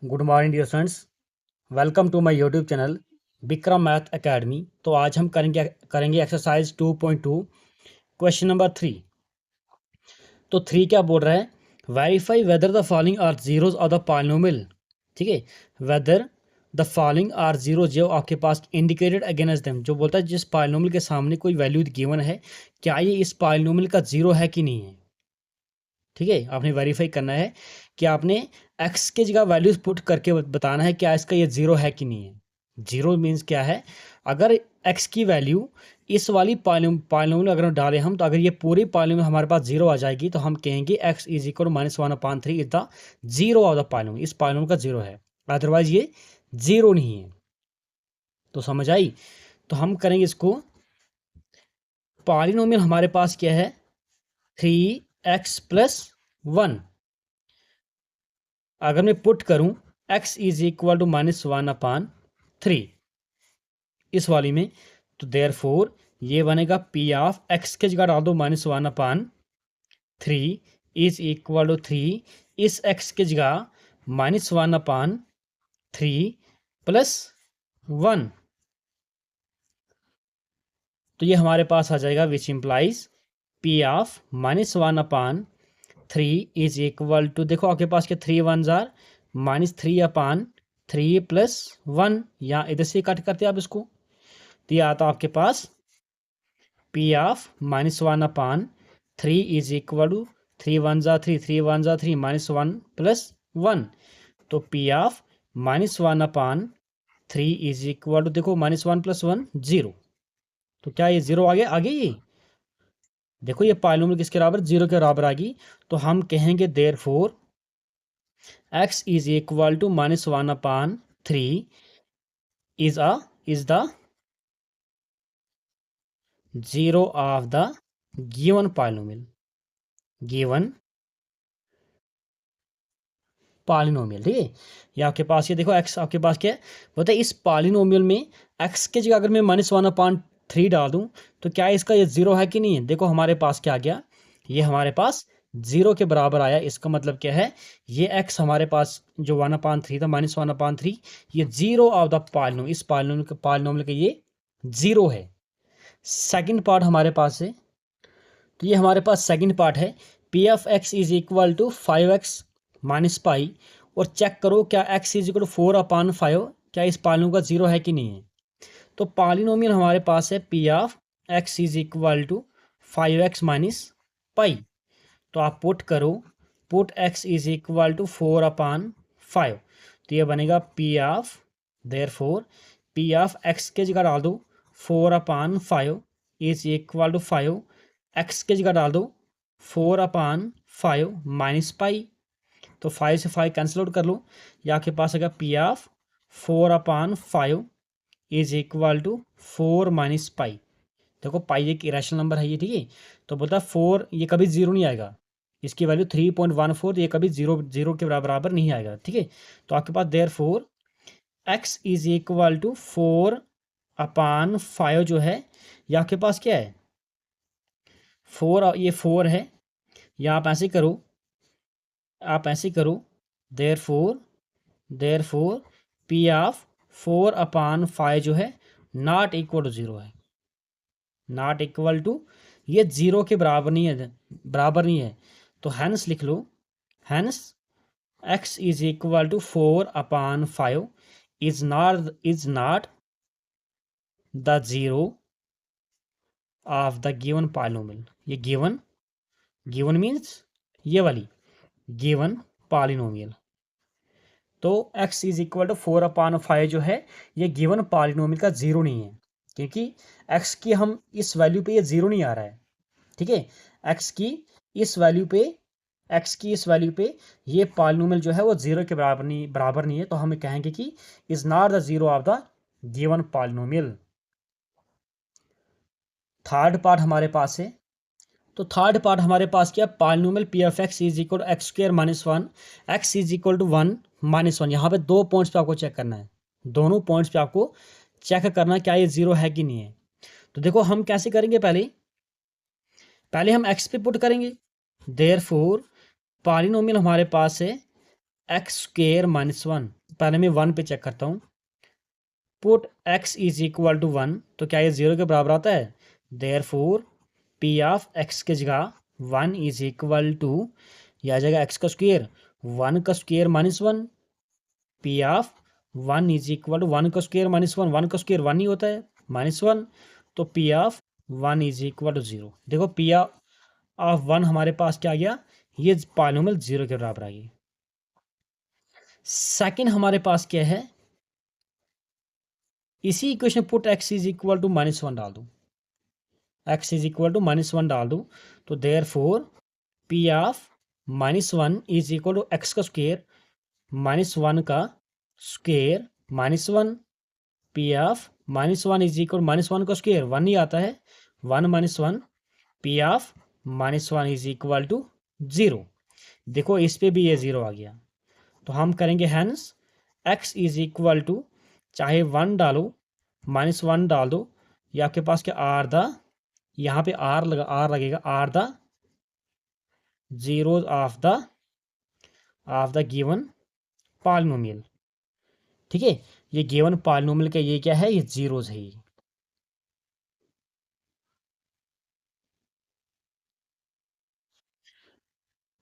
Good morning dear students, welcome to my YouTube channel Vikram math academy. तो आज हम करेंगे एक्सरसाइज 2.2 क्वेश्चन नंबर 3। तो 3 क्या बोल रहा है? Verify whether the following are zeros of the polynomial. ठीक है, whether the following are zero जो आपके पास इंडिकेटेड अगेंस्ट देम, जो बोलता है जिस पॉलिनोमियल के सामने कोई वैल्यू गिवन है, क्या ये इस पॉलिनोमियल का जीरो है कि नहीं है। ठीक है, आपने वेरीफाई करना है कि आपने एक्स की जगह वैल्यूज पुट करके बताना है क्या इसका ये जीरो है कि नहीं है। जीरो मीन्स क्या है? अगर एक्स की वैल्यू इस वाली पॉलिनोमियल अगर डालें हम, तो अगर ये पूरी पॉलिनोमियल हमारे पास जीरो आ जाएगी तो हम कहेंगे x is equal -1/3 is the zero of the polynomial. इस पॉलिनोमियल का जीरो है, अदरवाइज ये जीरो नहीं है। तो समझ आई? तो हम करेंगे इसको, पॉलिनोमियल हमारे पास क्या है? 3x+1। अगर मैं पुट करूं x इज इक्वल टू -1/3 इस वाली में, तो देयर फोर ये बनेगा पी ऑफ एक्स के जगह डाल दो -1/3 इज इक्वल टू 3 इस x के जगह -1/3 +1। तो ये हमारे पास आ जाएगा which implies p of -1/3 is equal to, देखो आपके पास के 3 1 जार -3/3 +1, या इधर से कट करते आप इसको, तो ये आता आपके पास P of -1/3 is equal to 3 1 जार 3 3 1 जार 3 -1 +1। तो P of -1/3 is equal to, देखो -1 +1 0। तो क्या ये जीरो आ गई? ये देखो ये पॉलिनोमियल किसके बराबर? जीरो के बराबर आ गई। तो हम कहेंगे therefore x is equal to -1/3 is the zero of the given polynomial. ठीक है, ये आपके पास, ये देखो x आपके पास क्या है, बोलते हैं इस पॉलिनोमियल में x की जगह अगर मैं -1/3 डाल दूं तो क्या इसका ये जीरो है कि नहीं है। देखो हमारे पास क्या आ गया, ये हमारे पास जीरो के बराबर आया। इसका मतलब क्या है, ये x हमारे पास जो 1/3 था -1/3, ये जीरो ऑफ द पॉलिनोमियल, इस पॉलिनोमियल का ये जीरो है। सेकंड पार्ट हमारे पास है, तो ये हमारे पास सेकंड पार्ट है, P of x is equal to 5x minus pi, और चेक करो क्या x इज इक्वल टू 4/5, क्या इस पॉलिनोमियल का जीरो है कि नहीं है। तो पॉलिनोमियल हमारे पास है P of x is equal to 5x minus pi. तो आप पुट करो, put x is equal to 4/5, तो ये बनेगा p of, therefore P of x के जगह डाल दो 4/5 इज इक्वल टू 5, एक्स के जगह डाल दो 4/5 माइनस पाई, तो 5 से 5 कैंसिल आउट कर लो, या आपके पास आएगा p of 4/5 is equal to 4 minus pi. देखो पाई एक इरेशनल नंबर है ये, ठीक है, तो बोलता है 4 ये कभी जीरो नहीं आएगा, इसकी वैल्यू 3.14, ये कभी जीरो के बराबर नहीं आएगा। ठीक है, तो आपके पास therefore x is equal to 4/5 जो है, ये आपके पास क्या है 4, ये 4 है, या आप ऐसे करो, देयर फोर पी ऑफ 4/5 जो है नॉट इक्वल टू जीरो है, नॉट इक्वल टू, ये जीरो के बराबर नहीं है। तो हैंस लिख लो, hence x is equal to 4/5 is not the zero of the given polynomial. ये गिवन मीन्स ये वाली गिवन पॉलिनोमियल। तो x इज इक्वल टू 4/5 जो है ये गिवन पॉलिनोमियल का जीरो नहीं है, क्योंकि x की हम इस वैल्यू पे ये जीरो नहीं आ रहा है। ठीक है, x की इस वैल्यू पे ये पॉलिनोमियल जो है वो जीरो के बराबर नहीं है, तो हम कहेंगे कि is not the zero of the given polynomial. Third part हमारे पास है, तो थर्ड पार्ट हमारे पास क्या, polynomial P of x is equal to x² - 1, x is equal to 1 - 1। यहाँ पे 2 पॉइंट्स पे आपको चेक करना है, दोनों पॉइंट्स पे आपको चेक करना क्या ये जीरो है कि नहीं है। तो देखो हम कैसे करेंगे, पहले हम x पे पुट करेंगे, देयर फोर पॉलिनोमियल हमारे पास है एक्स स्क्वेयर माइनस वन, पहले मैं वन पे चेक करता हूँ। Put x is equal to one, तो क्या ये जीरो के बराबर आता है? Therefore P of x की जगह वन इज इक्वल टू, यह आ जाएगा एक्स का स्क्वेयर, वन का square minus one, p of one is equal to one का स्क्वेयर माइनस वन का स्क्वेयर वन ही होता है, माइनस वन, तो P of one is equal to zero. देखो पी ऑफ वन हमारे पास क्या आ गया? ये पॉलिनोमियल जीरो के बराबर आ गई। सेकंड हमारे पास क्या है? इसी equation put x is equal to minus one डाल दूं, x is equal to minus one डाल दूं, तो therefore P of minus one is equal to x का स्क्वेयर माइनस वन का square minus one, p of minus one is equal minus one का square one ही आता है, one minus one, p of minus one is equal to zero. देखो इस पे भी ये जीरो आ गया, तो हम करेंगे hence x is equal to, चाहे वन डालो माइनस वन डाल दो, ये आपके पास क्या आर द, यहाँ पे आर लगेगा are the zeros of the given polynomial. ठीक है, ये गिवन पॉलिनोमियल का ये क्या है? ये जीरोज है ये।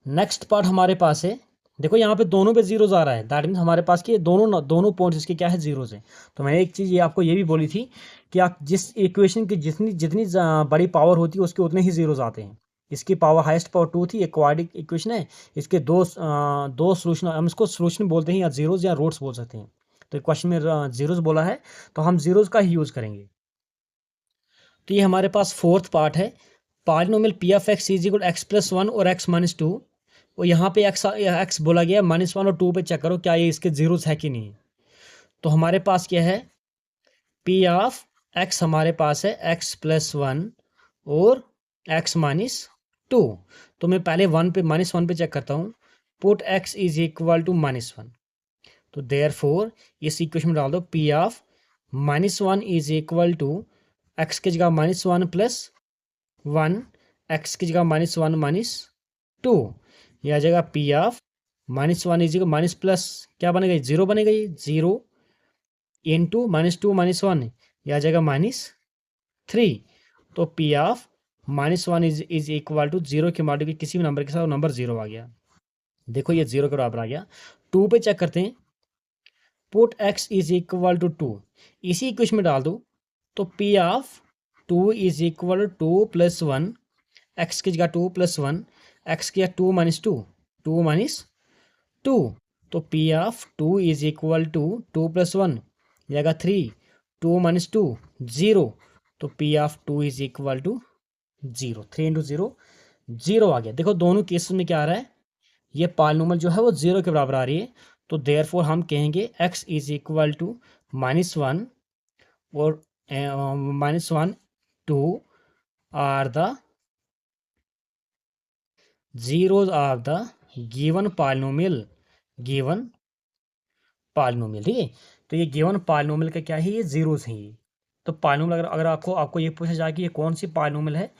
नेक्स्ट पार्ट हमारे पास है, देखो यहाँ पे दोनों पे जीरोज आ रहा है, दैट मीन्स हमारे पास के दोनों पॉइंट्स इसके क्या है? जीरोज है। तो मैंने एक चीज़ ये आपको ये भी बोली थी कि आप जिस इक्वेशन की जितनी जितनी बड़ी पावर होती है उसके उतने ही जीरोज आते हैं। इसकी पावर हाईएस्ट पावर टू थी, एक क्वाड्रेटिक इक्वेशन है, इसके दो सोल्यूशन, हम इसको सोल्यूशन बोलते हैं या जीरोज या रूट्स बोल सकते हैं। तो क्वेश्चन में जीरोज बोला है तो हम जीरोज का ही यूज़ करेंगे। तो ये हमारे पास फोर्थ पार्ट है, polynomial P of x is equal x plus one और एक्स माइनस टू, और यहाँ पे एक्स बोला गया माइनस वन और टू पे चेक करो क्या ये इसके जीरोस है कि नहीं। तो हमारे पास क्या है? पी ऑफ एक्स हमारे पास है एक्स प्लस वन और एक्स माइनस टू। तो मैं पहले वन पे माइनस वन पे चेक करता हूँ, put x is equal to minus one, तो देयर फोर इस इक्वेशन में डाल दो p of minus one is equal to x की जगह minus one plus one, x की जगह माइनस वन माइनस टू, यह आ जाएगा p of minus one is equal minus plus क्या बनेगा? जीरो बनेगा, ये zero into minus two minus one, यह आ जाएगा माइनस थ्री। तो P of minus one is equal to zero के मल्टीप्लाई किसी भी नंबर के साथ नंबर जीरो आ गया। देखो ये जीरो के बराबर आ गया। टू पे चेक करते हैं, put x is equal to two, इसी इक्वेशन में डाल दो, तो P of two is equal to plus one, x की जगह टू प्लस वन, एक्स की two minus two, two minus two, तो P of two is equal to two plus one जाएगा three, two minus two zero, तो P of two is equal to zero, three into zero zero आ गया। देखो दोनों cases में क्या आ रहा है? ये पॉलिनोमियल जो है वो जीरो के बराबर आ रही है, तो देयरफॉर हम कहेंगे x is equal to minus one और minus one two are the zeros of the given polynomial, given polynomial। ठीक है, तो ये गिवन पॉलिनोमियल का क्या है? ये जीरोस हैं ये। तो पॉलिनोमियल अगर आपको ये पूछा जाए कि ये कौन सी पॉलिनोमियल है,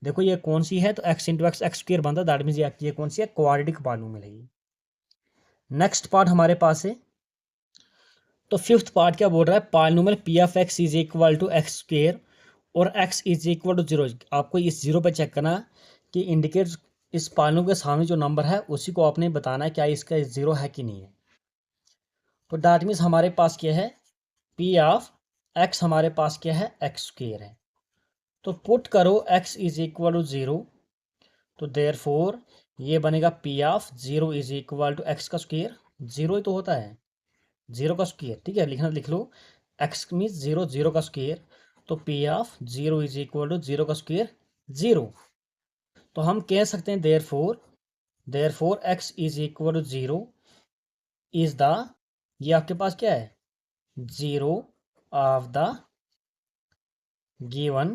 देखो ये कौन सी है, तो x into x x square बनता है, दैट मीन्स ये कौन सी है? क्वाड्रेटिक पॉलिनोमियल है ये। नेक्स्ट पार्ट हमारे पास है, तो फिफ्थ पार्ट क्या बोल रहा है? Polynomial P of x is equal to x square और x is equal to zero. आपको इस जीरो पर चेक करना कि इंडिकेट इस पॉलिनोमियल के सामने जो नंबर है उसी को आपने बताना है क्या इसका जीरो है कि नहीं है। तो दैट मीन्स हमारे पास क्या है? पी ऑफ एक्स हमारे पास क्या है? एक्स स्क्वायर है। तो पुट करो x is equal to zero, तो देयर फोर ये बनेगा p of zero is equal to x का स्क्वायर, जीरो ही तो होता है, जीरो का स्क्वायर। ठीक है, लिखना लिख लो, एक्स मीन्स जीरो, जीरो का स्क्वायर, तो P of zero is equal to zero का स्क्वायर जीरो। तो हम कह सकते हैं therefore x is equal to zero is the, ये आपके पास क्या है? Zero of the given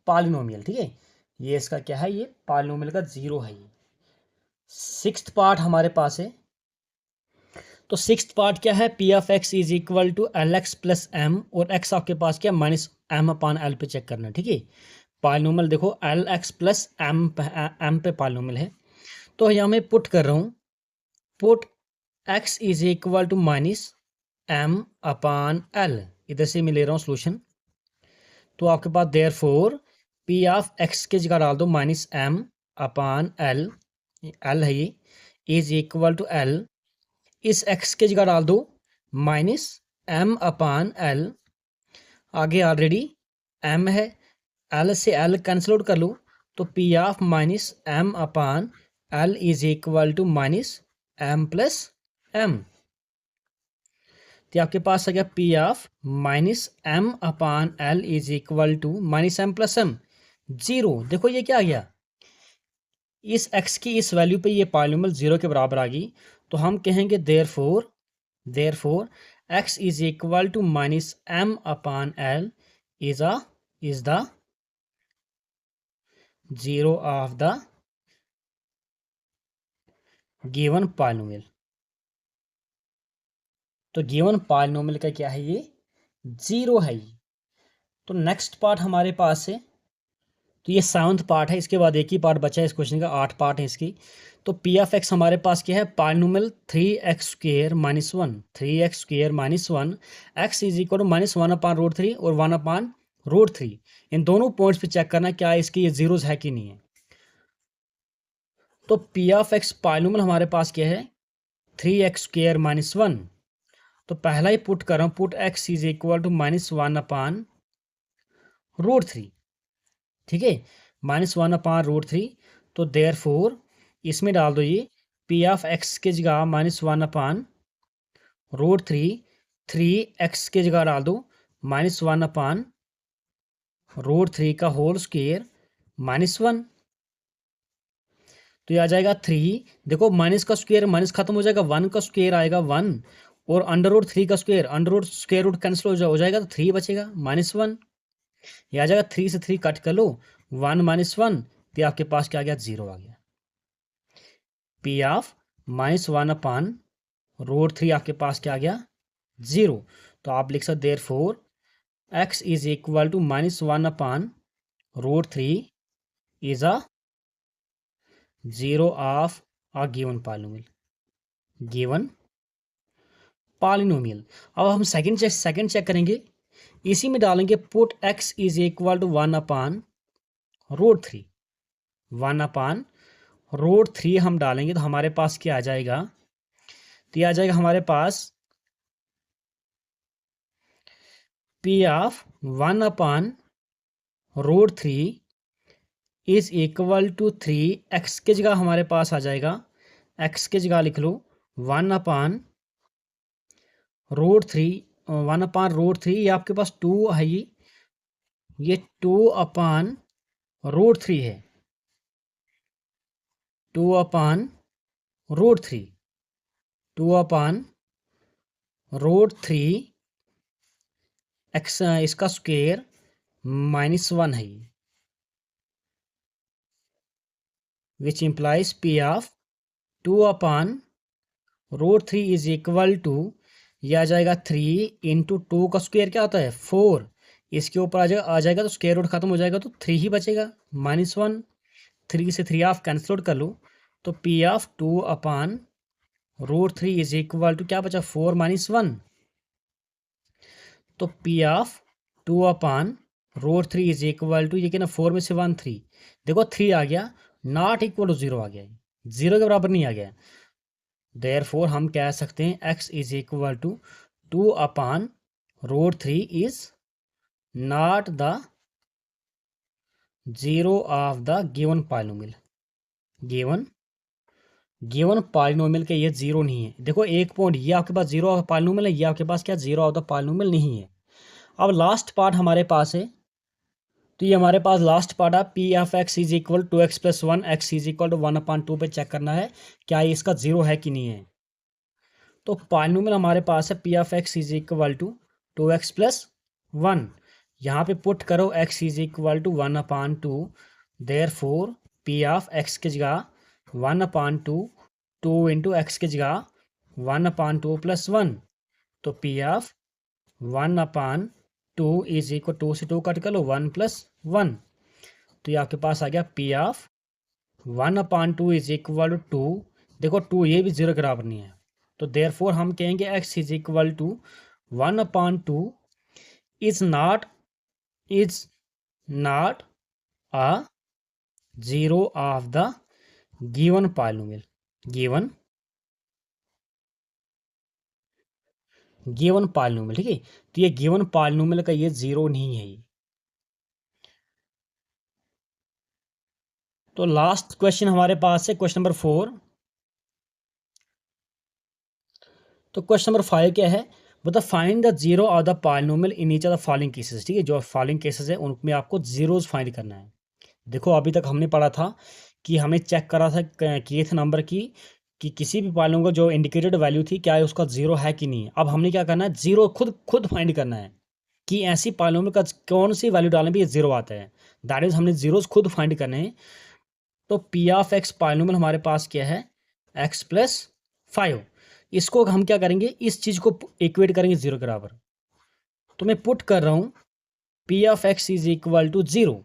polynomial. ठीक है, ये इसका क्या है? ये पॉलिनोमियल का जीरो है ये। सिक्स्थ पार्ट हमारे पास है, तो सिक्स्थ पार्ट क्या है? P of x is equal to l x plus m, और एक्स आपके पास क्या? माइनस एम अपॉन एल पे चेक करना। ठीक है, पॉलिनोमियल देखो एल एक्स प्लस एम पे पॉलिनोमियल है, तो यहाँ मैं पुट कर रहा हूँ, put x is equal to minus m upon l, इधर से मैं ले रहा हूँ सोल्यूशन। तो आपके पास therefore P of x की जगह डाल दो minus m upon l, l है ये, इज इक्वल टू l, इस x की जगह डाल दो माइनस m अपान l, आगे ऑलरेडी m है, l से l कैंसिल आउट कर लो, तो p of minus m upon l is equal to minus m plus m। तो आपके पास आ गया P of minus m upon l is equal to minus m plus m, zero. देखो ये क्या आ गया, इस x की इस वैल्यू पे ये पॉलिनोमियल जीरो के बराबर आ गई, तो हम कहेंगे therefore x is equal to minus m upon l is the zero of the given polynomial. तो गिवन पॉलिनोमियल का क्या है, ये जीरो है ये। तो नेक्स्ट पार्ट हमारे पास है, तो ये 7th पार्ट है, इसके बाद एक ही पार्ट बचा है इस क्वेश्चन का, 8 पार्ट है इसकी। तो पी ऑफ एक्स हमारे पास क्या है, polynomial 3x² minus 1, 3x² minus 1, x is equal to minus 1 upon root 3 और 1 अपान रूट 3। इन दोनों पॉइंट्स पे चेक करना क्या इसकी ये जीरोज है कि नहीं है। तो पी ऑफ एक्स पॉलिनोमियल हमारे पास क्या है, 3x² माइनस 1। तो पहला ही पुट कर रहा हूँ, put x is equal to minus 1 upon root 3, ठीक है, माइनस 1 अपान रूट 3। तो देयरफॉर इसमें डाल दो ये पी ऑफ एक्स की जगह माइनस 1 अपान रूट 3 एक्स की जगह डाल दो माइनस 1 अपान रूट 3 का होल स्क्वायर माइनस 1। तो ये आ जाएगा 3, देखो माइनस का स्क्वायर माइनस खत्म हो जाएगा, 1 का स्क्वायर आएगा 1, और अंडर रूट 3 का square, under root square root cancel हो जाएगा, तो 3 बचेगा माइनस 1। ये आ जाएगा 3 से 3 कट कर लो, 1 माइनस 1, तो आपके पास क्या आ गया, 0 आ गया। P of minus 1 upon root 3 आपके पास क्या आ गया, 0। तो आप लिख सकते therefore x is equal to minus 1 upon root 3 is a zero of a given polynomial. अब हम सेकंड चेक करेंगे, इसी में डालेंगे put x is equal to 1 upon root 3, 1 upon root 3 हम डालेंगे, तो हमारे पास क्या आ जाएगा, तो ये आ जाएगा हमारे पास P of 1 upon root 3 is equal to 3, x के जगह हमारे पास आ जाएगा, एक्स के जगह लिख लो 1 अपान रूट 3, 1 अपान रूट 3, ये आपके पास 2 है, ये 2 अपान रूट 3 है, 2 upon root 3, 2 upon root 3 x, इसका स्क्वायर माइनस 1 है, which implies p of 2 upon root 3 is equal to, यह आ जाएगा 3 इंटू 2 का स्क्वायर क्या होता है 4, इसके ऊपर आ जाएगा तो स्क्वायर रूट खत्म हो जाएगा, तो 3 ही बचेगा माइनस 1, 3 से 3 ऑफ कैंसिल आउट कर लो, तो P of 2 upon root 3 is equal to क्या बचा 4 माइनस 1। तो P of 2 upon root 3 is equal to, ये क्या ना 4 में से 1 3, देखो 3 आ गया, नॉट इक्वल टू 0 आ गया, 0 के बराबर नहीं आ गया। देयरफॉर हम कह सकते हैं x is equal to 2 upon root 3 is not the zero of the given polynomial. Given polynomial के ये जीरो नहीं है। देखो एक पॉइंट, ये आपके पास जीरो ऑफ पॉलिनोमियल है, ये आपके पास क्या जीरो ऑफ द पॉलिनोमियल नहीं है। अब लास्ट पार्ट हमारे पास है, तो ये हमारे पास लास्ट पार्ट है, P of x is equal to x plus 1, x is equal to 1 upon 2 पे चेक करना है क्या ये इसका जीरो है कि नहीं है। तो पॉलिनोमियल हमारे पास है P of x is equal to 2x plus 1, यहाँ पे पुट करो x is equal to 1 upon 2, therefore p of x की जगह 1 अपान 2, 2 इंटू एक्स की जगह 1 अपान 2 प्लस 1, तो P of 1 upon 2 is equal 2 से 2 कट कर लो 1 प्लस 1, तो ये आपके पास आ गया P of 1 upon 2 is equal to 2, देखो 2 ये भी 0 के बराबर नहीं है, तो देयरफॉर हम कहेंगे x is equal to 1/2 is not a zero of the given polynomial. Given polynomial, ठीक है। तो ये गिवन पॉलिनोमियल का ये जीरो नहीं है ये। तो लास्ट क्वेश्चन हमारे पास है क्वेश्चन नंबर 4। तो क्वेश्चन नंबर 5 क्या है, मतलब find the zero of the polynomial in each of the following cases, ठीक है। जो फॉलोइंग केसेस है उनमें आपको जीरोज फाइंड करना है। देखो अभी तक हमने पढ़ा था कि हमें चेक करा था kth नंबर की कि किसी भी पॉलिनोमियल का जो इंडिकेटेड वैल्यू थी क्या है उसका जीरो है कि नहीं है। अब हमने क्या करना है, जीरो खुद फाइंड करना है कि ऐसी पॉलिनोमियल का कौन सी वैल्यू डालने पे ये जीरो आता है। दैट इज हमने जीरोज खुद फाइंड करने हैं। तो पी ऑफ एक्स पॉलिनोमियल हमारे पास क्या है, x+5। इसको हम क्या करेंगे, इस चीज को इक्वेट करेंगे जीरो के बराबर। तो मैं पुट कर रहा हूं P of x is equal to zero.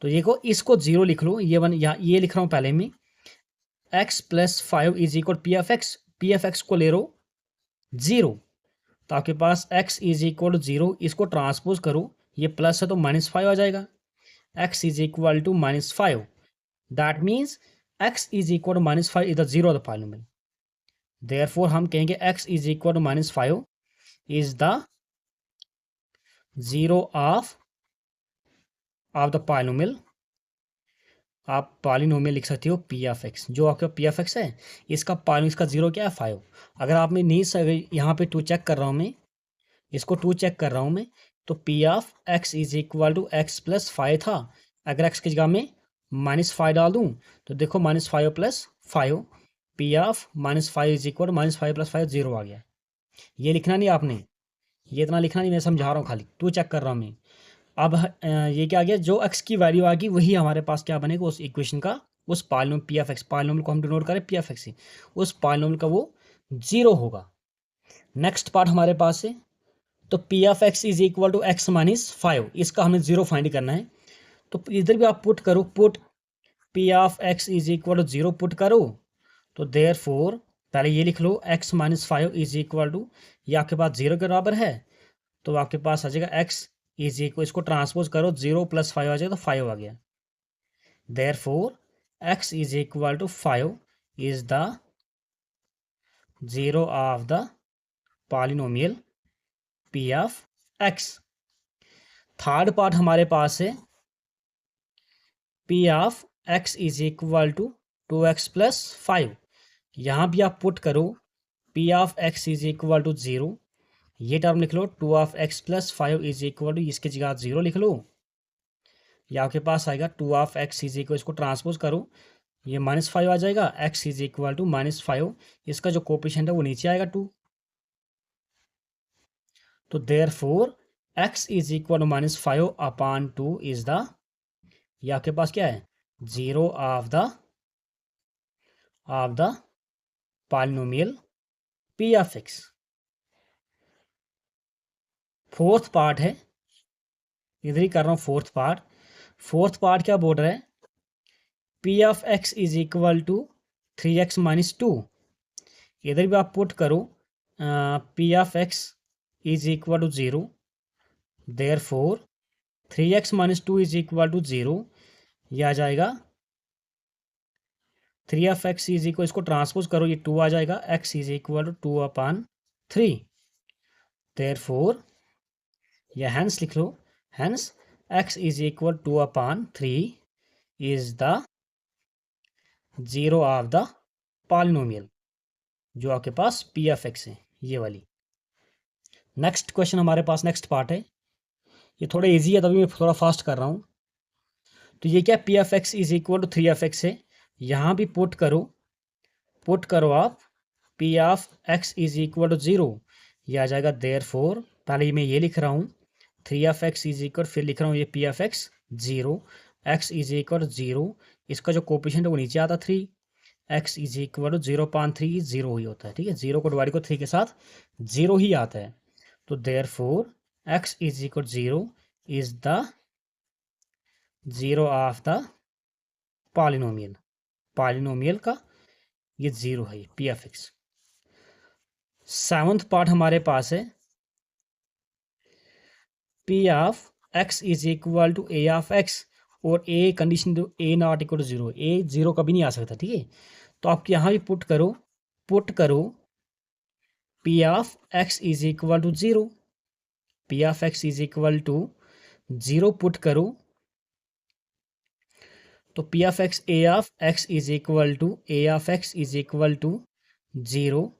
तो देखो इसको जीरो लिख लो, ये लिख रहा हूं पहले में। x+5 is equal P of x को ले लो जीरो। तो आपके पास x is equal to zero, इसको ट्रांसपोज करो, ये प्लस है तो -5 आ जाएगा। x is equal to -5, that means x is equal to -5 is the zero of the polynomial. Therefore हम कहेंगे x is equal to -5 is the zero of the polynomial. आप पॉलिनोमियल लिख सकते हो पी ऑफ एक्स, जो आपका P of x है इसका पॉलिनोमियल, इसका जीरो क्या है 5। अगर आप में नहीं, यहाँ पे 2 चेक कर रहा हूँ मैं, इसको 2 चेक कर रहा हूँ मैं, तो P of x is equal to x+5 था। अगर x की जगह में -5 डाल दूँ तो देखो -5 + 5, P of -5 is equal -5 + 5 zero आ गया। ये लिखना नहीं आपने, ये इतना लिखना नहीं, मैं समझा रहा हूँ खाली, 2 चेक कर रहा हूँ मैं। अब ये क्या आ गया, जो x की वैल्यू आ गई वही हमारे पास क्या बनेगा उस इक्वेशन का, उस polynomial P of x, polynomial को हम डिनोट करें पी ऑफ एक्स से, उस पॉलिनोमियल का वो जीरो होगा। नेक्स्ट पार्ट हमारे पास है, तो P of x is equal to x-5, इसका हमें जीरो फाइंड करना है। तो इधर भी आप पुट करो, put P of x is equal to zero put करो। तो देयरफॉर पहले ये लिख लो x-5 इज इक्वल टू, ये आपके पास जीरो के बराबर है, तो आपके पास आ जाएगा x इज इक्वल, इसको ट्रांसपोज करो, 0 + 5 आ जाएगा तो 5 आ गया। Therefore x is equal to 5 is the zero of the polynomial P of x. Third part हमारे पास है P of x is equal to 2x + 5। यहाँ भी आप पुट करो P of x is equal to zero, ये term लिख लो 2x + 5 इज इक्वल टू, इसके जगह जीरो लिख लो, या आपके पास आएगा 2x इज इक्वल, इसको ट्रांसपोज करो, ये -5 आ जाएगा, x इज इक्वल टू -5, इसका जो कोपिशेंट है वो नीचे आएगा 2। तो therefore x is equal to -5/2 is the, ये आपके पास क्या है, zero of the polynomial P of x. Fourth part है, इधर ही कर रहा हूँ फोर्थ पार्ट। फोर्थ पार्ट क्या बोल रहा है, P of x is equal to 3x - 2। इधर भी आप पुट करो P of x is equal to zero, therefore 3x - 2 is equal to zero, यह आ जाएगा 3 ऑफ एक्स इज इक्वल, इसको ट्रांसपोज करो, ये 2 आ जाएगा, x is equal to 2/3। Therefore या हैंस लिख लो, hence x is equal 2/3 is the zero of the polynomial, जो आपके पास पी ऑफ एक्स है, ये वाली। नेक्स्ट क्वेश्चन हमारे पास, नेक्स्ट पार्ट है, ये थोड़ा इजी है तभी मैं थोड़ा फास्ट कर रहा हूँ। तो ये क्या, P of x is equal to 3 of x है, यहाँ भी पुट करो आप P of x is equal to zero, ये आ जाएगा। देयरफॉर पहले मैं ये लिख रहा हूँ 3 ऑफ एक्स इज इक्वल, फिर लिख रहा हूँ ये P of x zero, x is equal to zero, इसका जो कोपिशेंट है वो नीचे आता 3, x is equal to 0/3 zero ही होता है, ठीक है, जीरो को डिवाइड को 3 के साथ जीरो ही आता है। तो therefore x is equal zero is the zero of the polynomial, polynomial का ये जीरो है P of x. Seventh part हमारे पास है P of x is equal to A of x, और a condition to a not equal to zero, a zero कभी नहीं आ सकता, ठीक है। तो आप यहाँ भी पुट करो P of x is equal to zero, P of x is equal to zero put करो, तो P of x is equal to A of x is equal to zero,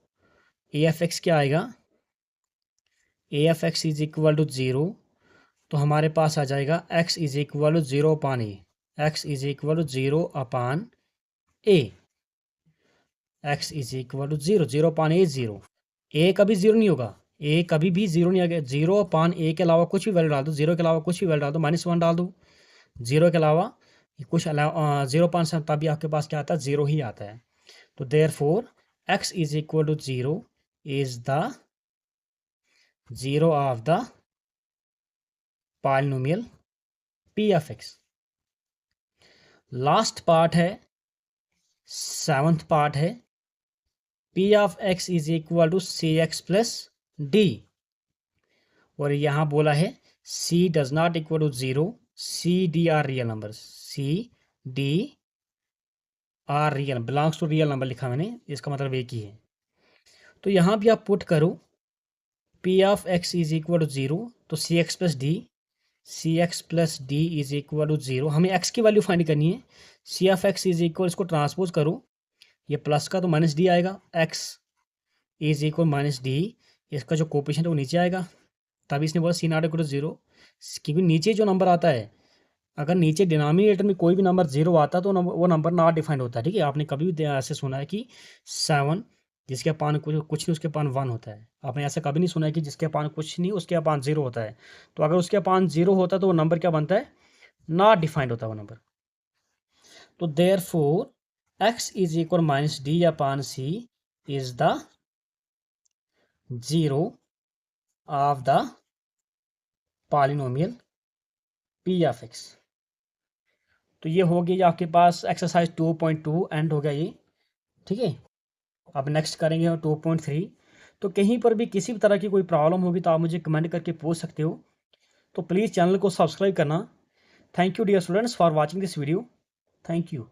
A of x क्या आएगा, A of x is equal to zero, तो हमारे पास आ जाएगा x is equal to zero upon A, x is equal to zero upon A, x is equal to zero, zero upon A zero, ए कभी zero नहीं होगा, ए कभी भी जीरो नहीं आएगा, जीरो अपान ए के अलावा कुछ भी वैल्यू डाल दो, जीरो के अलावा कुछ भी वैल्यू डाल दो, -1 डाल दो, जीरो के अलावा कुछ जीरो पाँच तभी आपके पास क्या आता है, जीरो ही आता है। तो therefore x is equal to zero is the zero of the polynomial P of x. Last part है, सेवंथ पार्ट है P of x is equal to c x plus d, और यहाँ बोला है c does not equal to zero, c d are real number, c d are real belongs to real number लिखा मैंने, इसका मतलब एक ही है। तो यहाँ भी आप पुट करो P of x is equal to zero, तो c x plus d is equal to zero, हमें एक्स की वैल्यू फाइंड करनी है, c of x is equal, इसको ट्रांसपोज करो, ये प्लस का तो माइनस डी आएगा, x is equal minus d, इसका जो कोपिशेंट है वो नीचे आएगा, तभी इसने बोला सी नॉट इक्वल टू जीरो, क्योंकि नीचे जो नंबर आता है, अगर नीचे डिनोमिनेटर में कोई भी नंबर जीरो आता है तो वो नंबर नॉट डिफाइंड होता है, ठीक है। आपने कभी भी ऐसे सुना है कि 7 जिसके पान कुछ नहीं उसके पान 1 होता है, आपने ऐसा कभी नहीं सुना है कि जिसके पान कुछ नहीं उसके पान 0 होता है। तो अगर उसके पान 0 होता है तो वो नंबर क्या बनता है, नॉट डिफाइंड होता है वो नंबर। तो therefore x is equal minus D upon C is the zero of the polynomial P of x. तो ये हो गया आपके पास एक्सरसाइज 2.2 एंड हो गया ये, ठीक है। अब नेक्स्ट करेंगे 2.3। तो कहीं पर भी किसी भी तरह की कोई प्रॉब्लम होगी तो आप मुझे कमेंट करके पूछ सकते हो, तो प्लीज़ चैनल को सब्सक्राइब करना। Thank you dear students for watching this video, thank you.